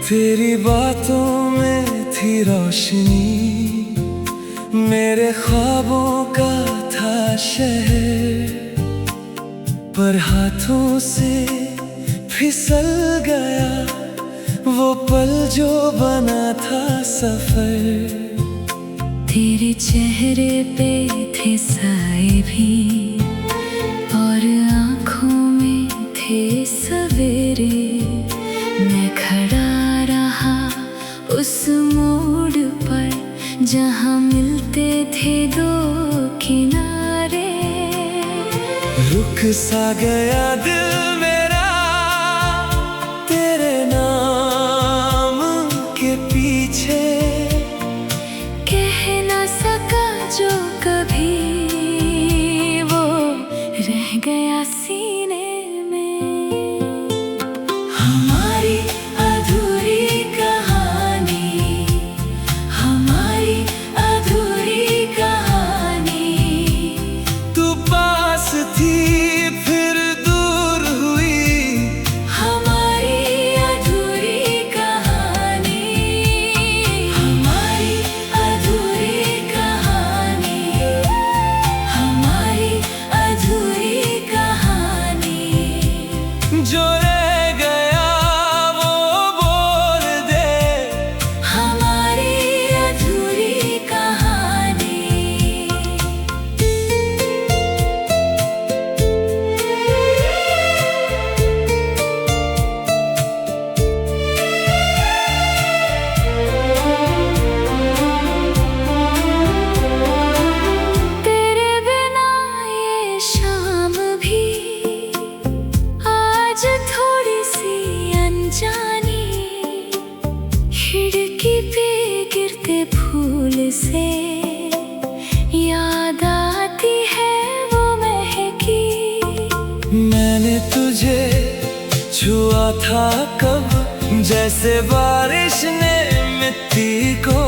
तेरी बातों में थी रोशनी, मेरे ख्वाबों का था शहर, पर हाथों से फिसल गया वो पल जो बना था सफर। तेरे चेहरे पे थे साए भी और आँखों में थे सवेरे। मैं खड़ा रहा उस मोड़ पर जहाँ मिलते थे दो किनारे। रुक सा गया दिल मेरा तेरे नाम के पीछे, कह ना सका जो कभी वो रह गया सीने में। हमारी अधूरी कहानी, हमारी अधूरी कहानी। तू पास थी फिर दूर हुई, हमारी अधूरी कहानी, हमारी अधूरी कहानी, हमारी अधूरी कहानी। जो रह गया वो बोल दे, हमारी अधूरी कहानी। तेरे बिना ये शाम भी आज थोड़ी सी अनजानी। खिड़की पे गिरते फूल से याद आती है वो महकी। मैंने तुझे छुआ था कब, जैसे बारिश ने मिट्टी को,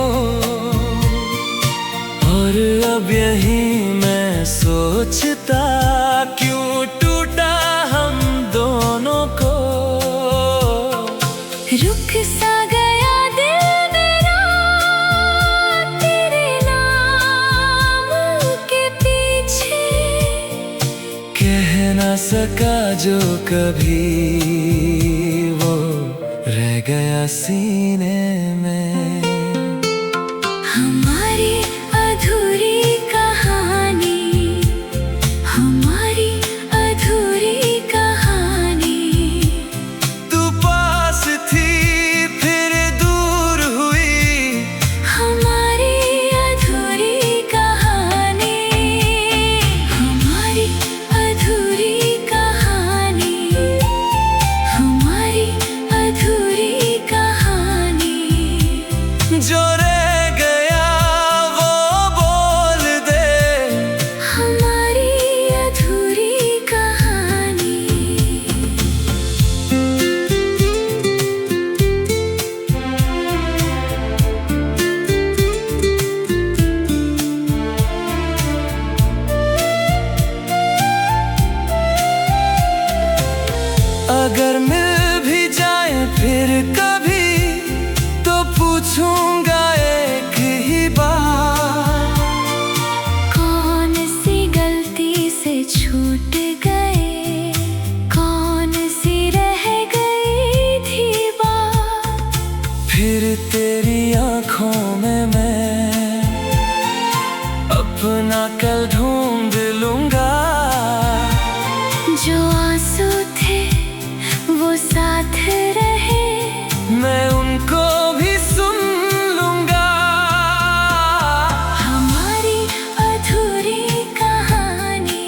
और अब यही मैं सोचता क्यों टूटा हम दोनों को। रुक सा गया दिल मेरा तेरे नाम के पीछे, कह ना सका जो कभी वो रह गया सीने में। हमारी अधूरी कहानी, हमारी अधूरी कहानी। तू पास थी फिर दूर हुई, हमारी अधूरी कहानी, हमारी अधूरी कहानी, हमारी अधूरी कहानी। जो रह गया वो बोल दे, हमारी अधूरी कहानी। अगर मिल भी जाए फिर कभी तो पूछूंगा एक ही बार, कौन सी गलती से छूट गए, कौन सी रह गई थी बात। फिर तेरी आंखों में मैं अपना कल ढूंढ लूंगा। जो आंसू थे वो साथ रहे, मैं उनको भी सुन लूंगा। हमारी अधूरी कहानी,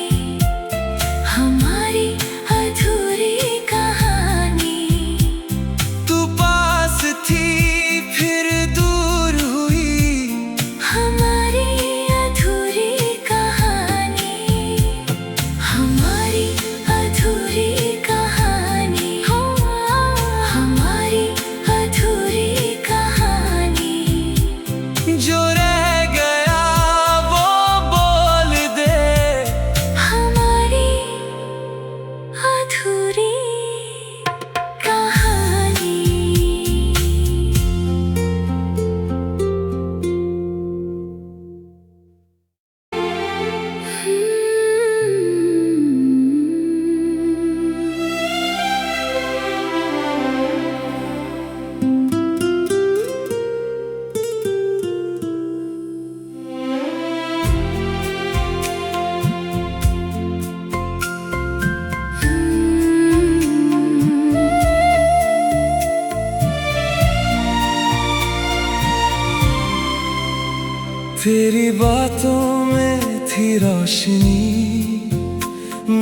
हमारी अधूरी कहानी। तू पास थी फिर दूर हुई, हमारी अधूरी कहानी। तेरी बातों में थी रोशनी,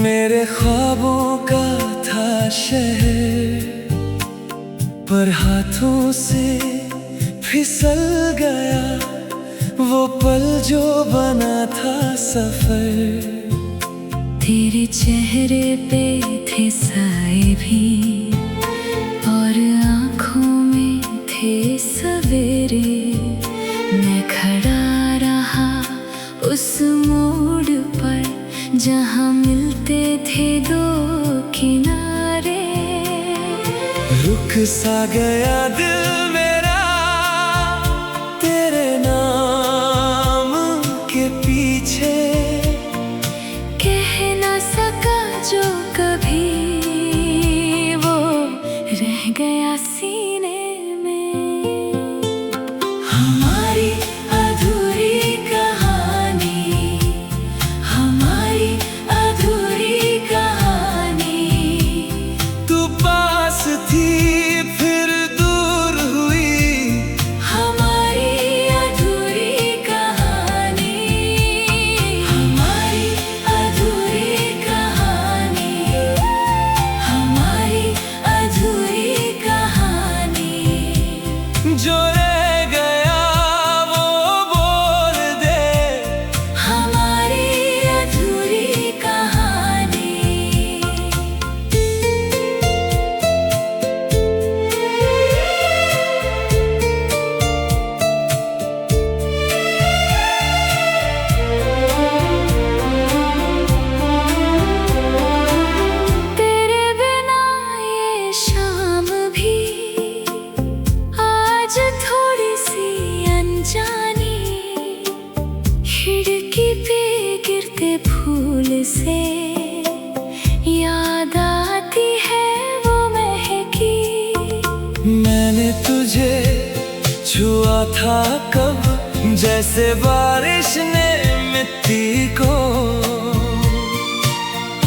मेरे ख्वाबों का था शहर, पर हाथों से फिसल गया वो पल जो बना था सफर। तेरे चेहरे पे थे साए भी और आँखों में थे सवेरे। मैं खड़ा रहा उस मोड़ पर जहाँ मिलते थे दो किनारे। रुक सा गया दिल मेरा तेरे नाम के पीछे, कह ना सका जो कभी वो रह गया सीने में। हमारी अधूरी कहानी, हमारी अधूरी कहानी। तू पास थी फिर दूर हुई, हमारी अधूरी कहानी, हमारी अधूरी कहानी, हमारी अधूरी कहानी। जो रह गया वो बोल दे, हमारी अधूरी कहानी। तेरे बिना ये शाम भी आज थोड़ी सी अनजानी। खिड़की पे गिरते फूल से याद आती है वो महकी। मैंने तुझे छुआ था कब, जैसे बारिश ने मिट्टी को,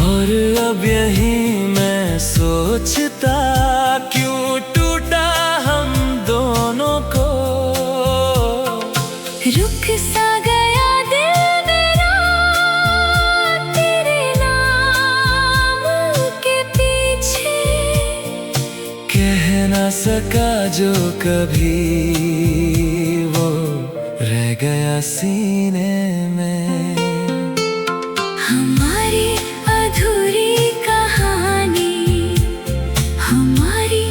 और अब यही मैं सोचता क्यों टूटा हम दोनों को। रुक सा गया दिल मेरा तेरे नाम के पीछे, कह ना सका जो कभी वो रह गया सीने में। हमारी अधूरी कहानी, हमारी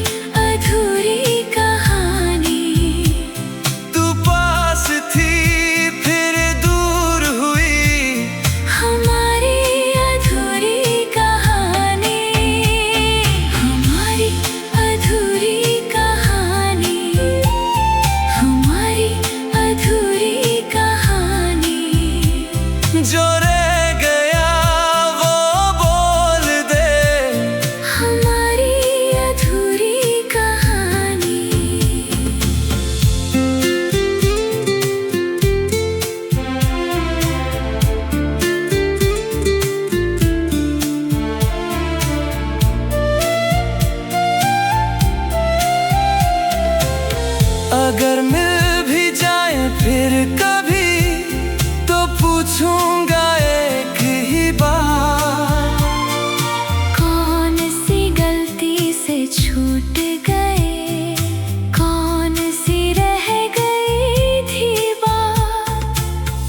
अधूरी कहानी। तू पास थी फिर दूर हुई, हमारी अधूरी कहानी, हमारी अधूरी कहानी, हमारी अधूरी कहानी। जो रह गया वो बोल दे, हमारी अधूरी कहानी। अगर मिल भी जाए फिर कभी तो पूछूंगा एक ही बात, कौन सी गलती से छूट गए, कौन सी रह गई थी बात।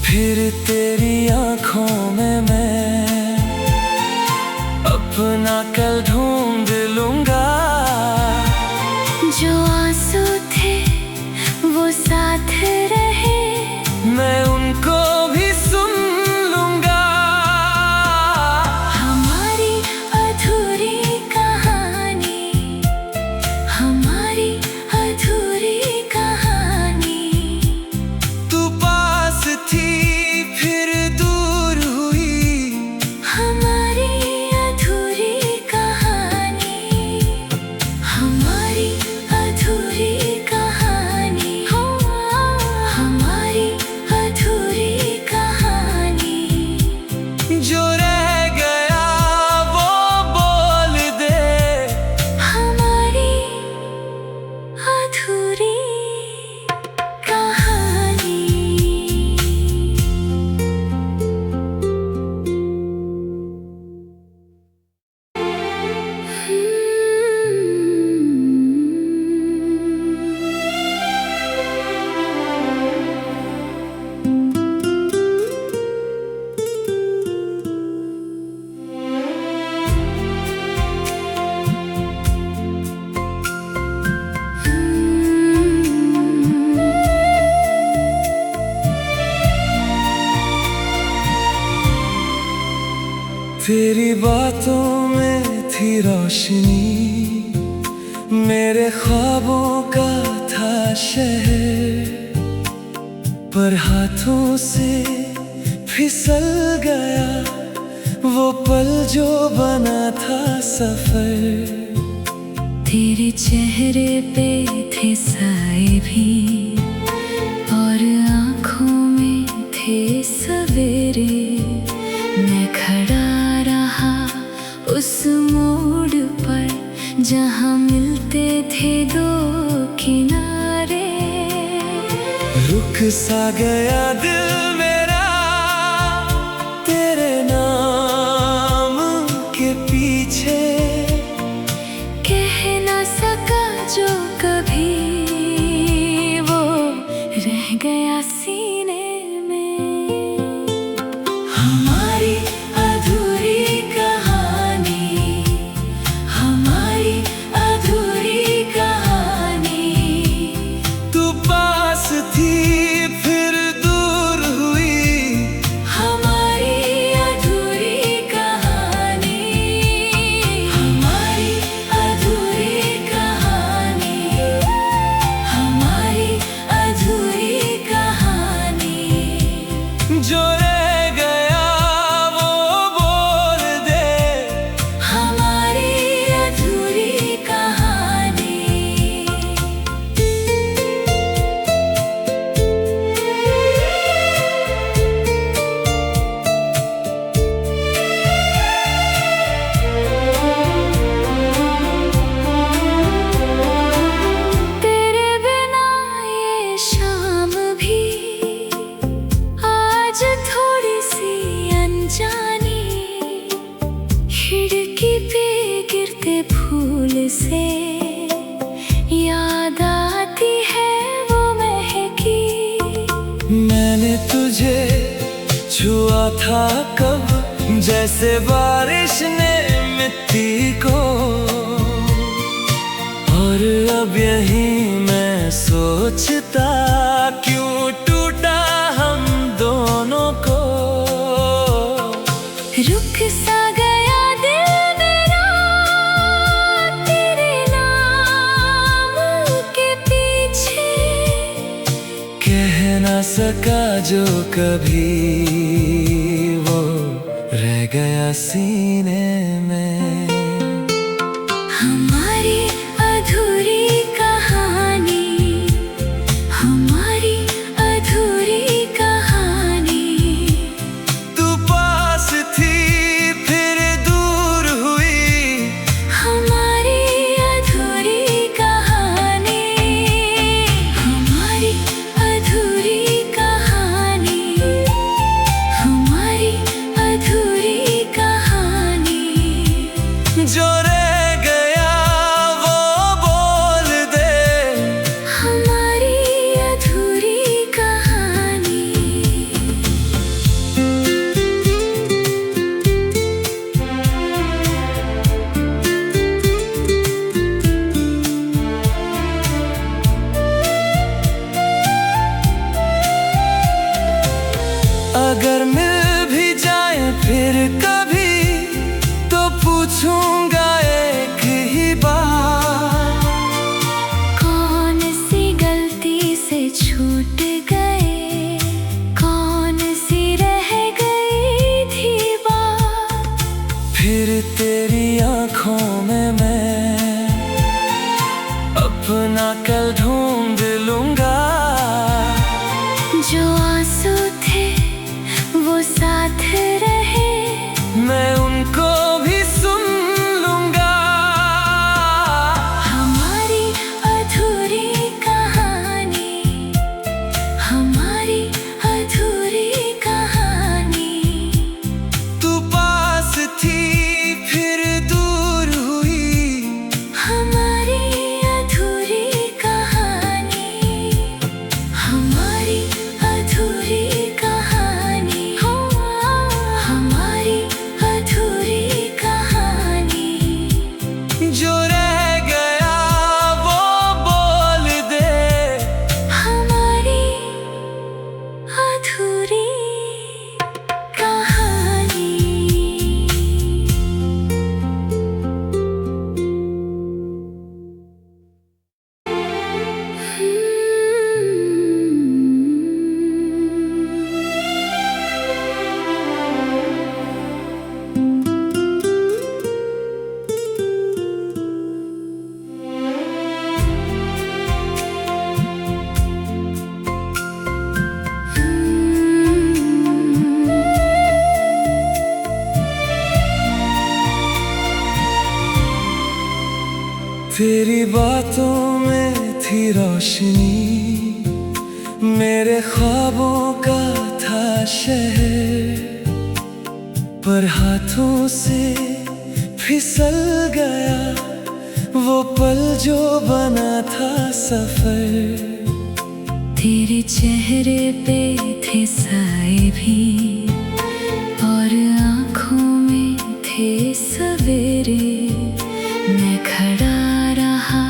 फिर तेरी आंखों में मैं अपना कल ढूंढ लूंगा। जो आंसू थे वो साथ रहे, मैं उनको भी सुन लूंगा। हमारी अधूरी कहानी, हमारी अधूरी कहानी। तू पास थी फिर दूर हुई, हमारी अधूरी कहानी, हमारी अधूरी कहानी, हमारी अधूरी तेरी बातों में थी रोशनी, मेरे ख्वाबों का था शहर, पर हाथों से फिसल गया वो पल जो बना था सफर। तेरे चेहरे पे थे साए भी और आँखों में थे सवेरे। मैं खड़ा रहा उस मोड़ पर जहाँ मिलते थे दो किनारे। रुक सा गया दिल मेरा तेरे नाम के पीछे, कह ना सका जो कभी वो रह गया सीने में। हमारी अधूरी कहानी, हमारी अधूरी कहानी। तू पास थी फिर दूर हुई, हमारी अधूरी कहानी, हमारी अधूरी कहानी, हमारी अधूरी कहानी। जो रह गया वो बोल दे, हमारी अधूरी कहानी। तेरे बिना ये शाम भी आज थोड़ी सी अनजानी। खिड़की पे गिरते फूल से याद आती है वो महकी। मैंने तुझे छुआ था कब, जैसे बारिश ने मिट्टी को, और अब यही मैं सोचता क्यों टूटा हम दोनों को। रुक सा गया दिल मेरा तेरे नाम के पीछे, कह ना सका जो कभी वो रह गया सीने में। हमारी अधूरी कहानी, हमारी अधूरी कहानी। तू पास थी फिर दूर हुई, हमारी अधूरी कहानी, हमारी अधूरी कहानी, हमारी अधूरी कहानी। जो रह गया वो बोल दे, हमारी अधूरी कहानी। अगर मिल भी जाए फिर कभी तो पूछूंगा एक ही बात, कौन सी गलती से छूट गए, कौन सी रह गई थी बात। फिर तेरी आंखों में मैं अपना कल ढूंढ लूंगा। जो आंसू थे वो साथ रहे, मैं उनको भी सुन लूंगा। हमारी अधूरी कहानी, तेरी बातों में थी रोशनी, मेरे ख्वाबों का था शहर, पर हाथों से फिसल गया वो पल जो बना था सफर। तेरे चेहरे पे थे साए भी और आँखों में थे सवेरे। मैं खड़ा रहा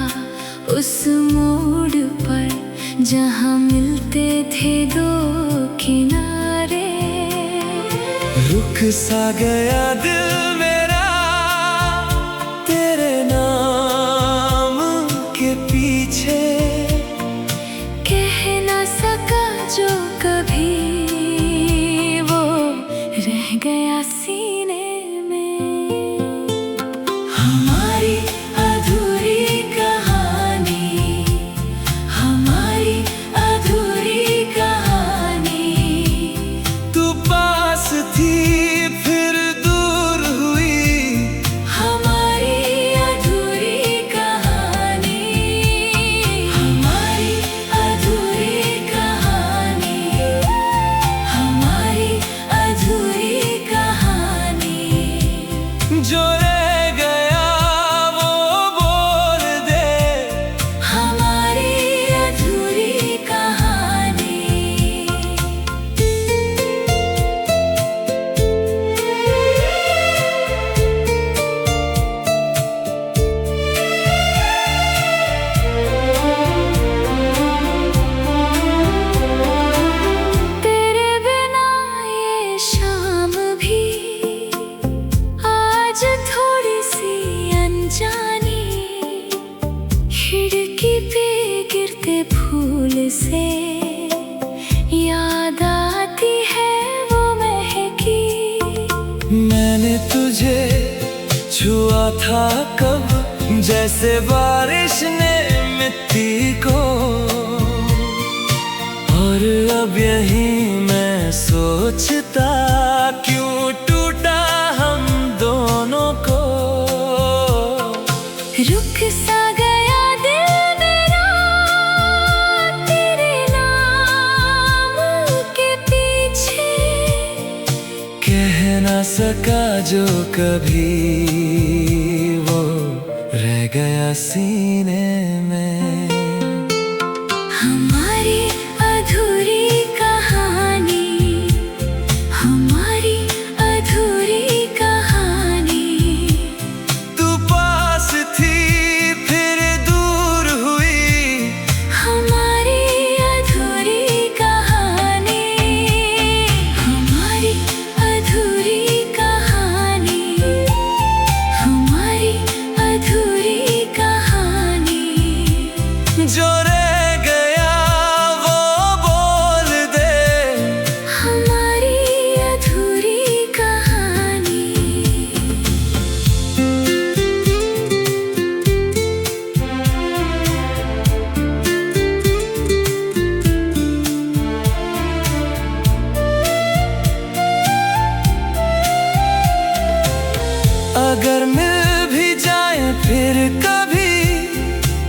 उस मोड़ पर जहाँ मिलते थे दो किनारे। रुक सा गया दिल मेरा तेरे नाम के पीछे, कह ना सका जो कभी वो रह गया सीने में। हमारी अधूरी कहानी, हमारी अधूरी कहानी। तू पास थी फिर दूर हुई, हमारी अधूरी कहानी, हमारी अधूरी कहानी, हमारी अधूरी कहानी। जो रह गया वो बोल दे, हमारी अधूरी कहानी। तेरे बिना ये शाम भी आज थोड़ी सी अनजानी। खिड़की पे गिरते फूल से याद आती है वो महकी। मैंने तुझे छुआ था कब, जैसे बारिश ने मिट्टी को, और अब यही मैं सोचता क्यों टूटा हम दोनों को। रुक सा गया दिल मेरा तेरे नाम के पीछे, कह ना सका जो कभी वो रह गया सीने में। हमारी अधूरी कहानी, हमारी अधूरी कहानी। तू पास थी फिर दूर हुई, हमारी अधूरी कहानी, हमारी अधूरी कहानी, हमारी अधूरी कहानी। जो रह गया वो बोल दे, हमारी अधूरी कहानी। अगर मिल भी जाए फिर कभी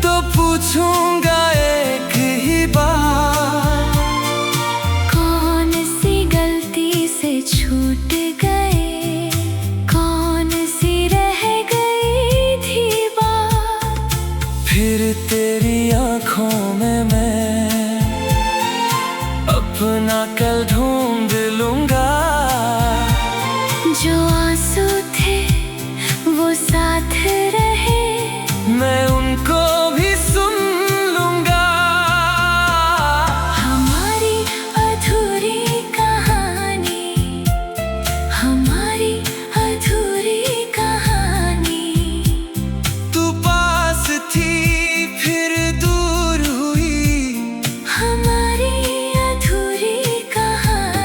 तो पूछूंगा एक ही बात, कौन सी गलती से छूट गए, कौन सी रह गई थी बात। फिर तेरी आंखों में मैं अपना कल ढूंढ लूंगा। जो आंसू थे वो साथ रहे, मैं उनको भी सुन लूंगा। हमारी अधूरी कहानी, हमारी अधूरी कहानी। तू पास थी फिर दूर हुई, हमारी अधूरी कहानी।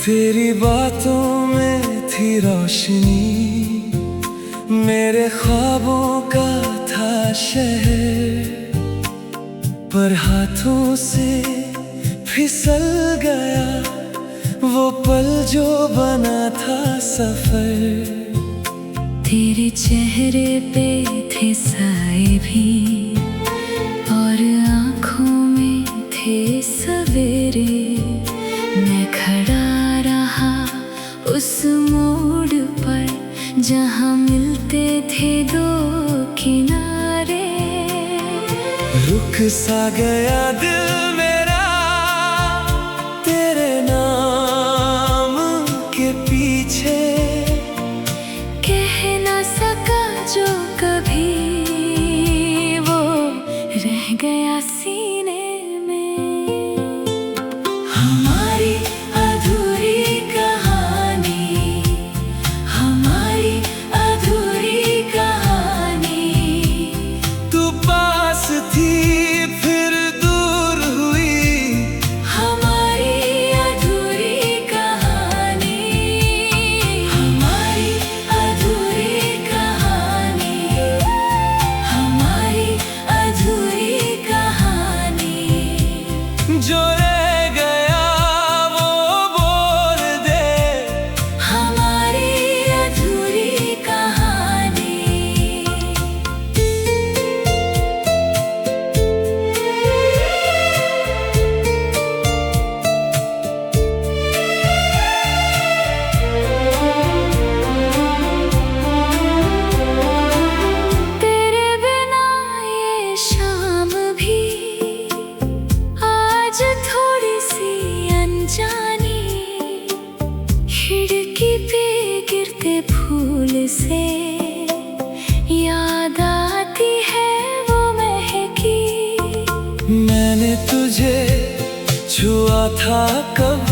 तेरी बातों में थी रोशनी, मेरे ख्वाबों का था शहर, पर हाथों से फिसल गया वो पल जो बना था सफर। तेरे चेहरे पे थे साए भी और आँखों में थे सवेरे। मैं खड़ा रहा उस मोड़ पर जहाँ मिलते थे दो किनारे। रुक सा गया दिल मेरा तेरे नाम के पीछे, कह ना सका जो कभी वो रह गया सीने में। हमारी अधूरी कहानी, हमारी अधूरी कहानी। तू पास थी फिर दूर हुई, हमारी अधूरी कहानी, हमारी अधूरी कहानी, हमारी अधूरी कहानी। जो रह गया वो बोल दे, हमारी अधूरी कहानी। तेरे बिना ये शाम भी आज थोड़ी सी अनजानी। खिड़की पे गिरते फूल से याद आती है वो महकी। मैंने तुझे छुआ था कब,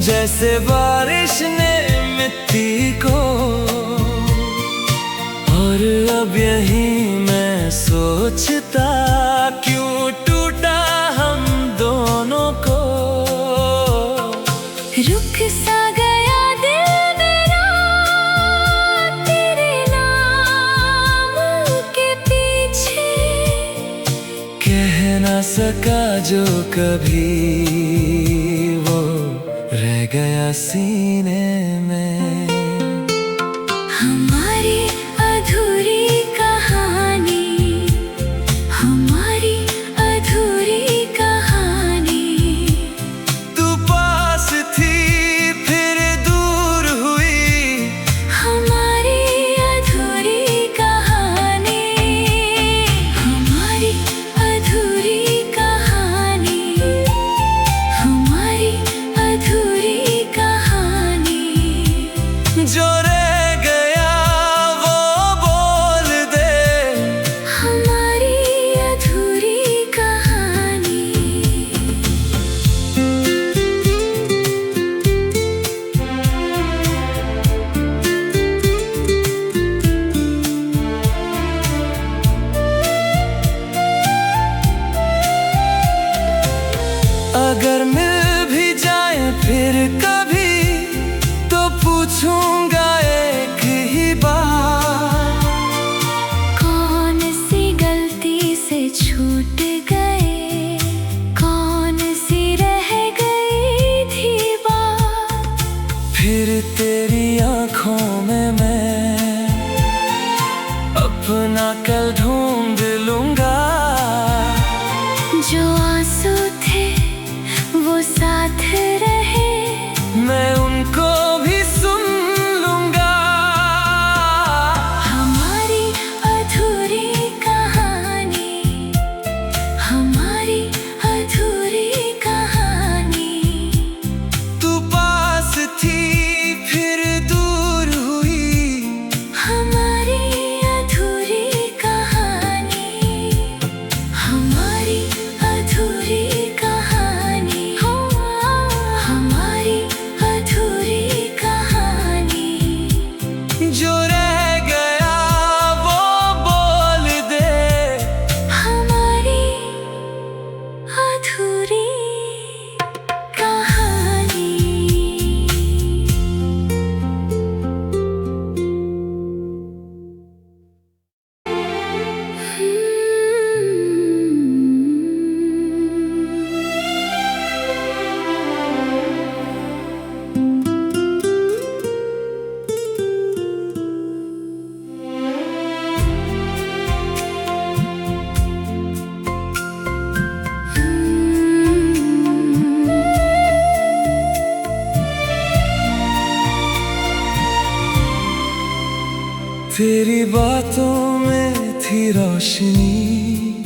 जैसे बारिश ने मिट्टी को, और अब यही मैं सोचता क्यों टूटा हम दोनों को। रुक सा गया दिल मेरा तेरे नाम के पीछे, कह ना सका जो कभी वो रह गया सीने में। हमारी अधूरी कहानी, हमारी अधूरी कहानी। तू पास थी फिर दूर हुई, हमारी अधूरी कहानी, हमारी अधूरी कहानी, हमारी अधूरी कहानी। जो रह गया वो बोल दे, हमारी अधूरी कहानी। अगर मिल भी जाए फिर कभी तो पूछूंगा एक ही बात, कौन सी गलती से छूट गए, कौन सी रह गई थी बात। फिर तेरी आंखों में मैं अपना कल ढूंढ लूंगा। जो आंसू थे वो साथ रहे, मैं उनको भी सुन लूंगा। हमारी अधूरी कहानी, हमारी अधूरी कहानी। तू पास थी फिर दूर हुई, हमारी अधूरी कहानी। तेरी बातों में थी रोशनी,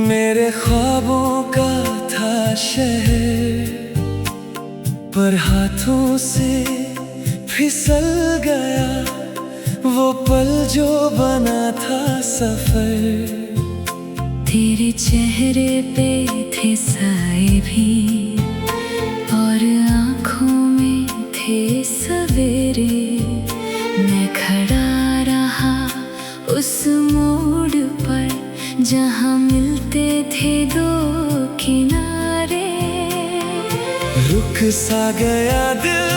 मेरे ख्वाबों का था शहर, पर हाथों से फिसल गया वो पल जो बना था सफर। तेरे चेहरे पे थे साए भी और आँखों में थे सवेरे। मैं खड़ा रहा उस मोड़ पर जहाँ मिलते थे दो किनारे। रुक सा गया दिल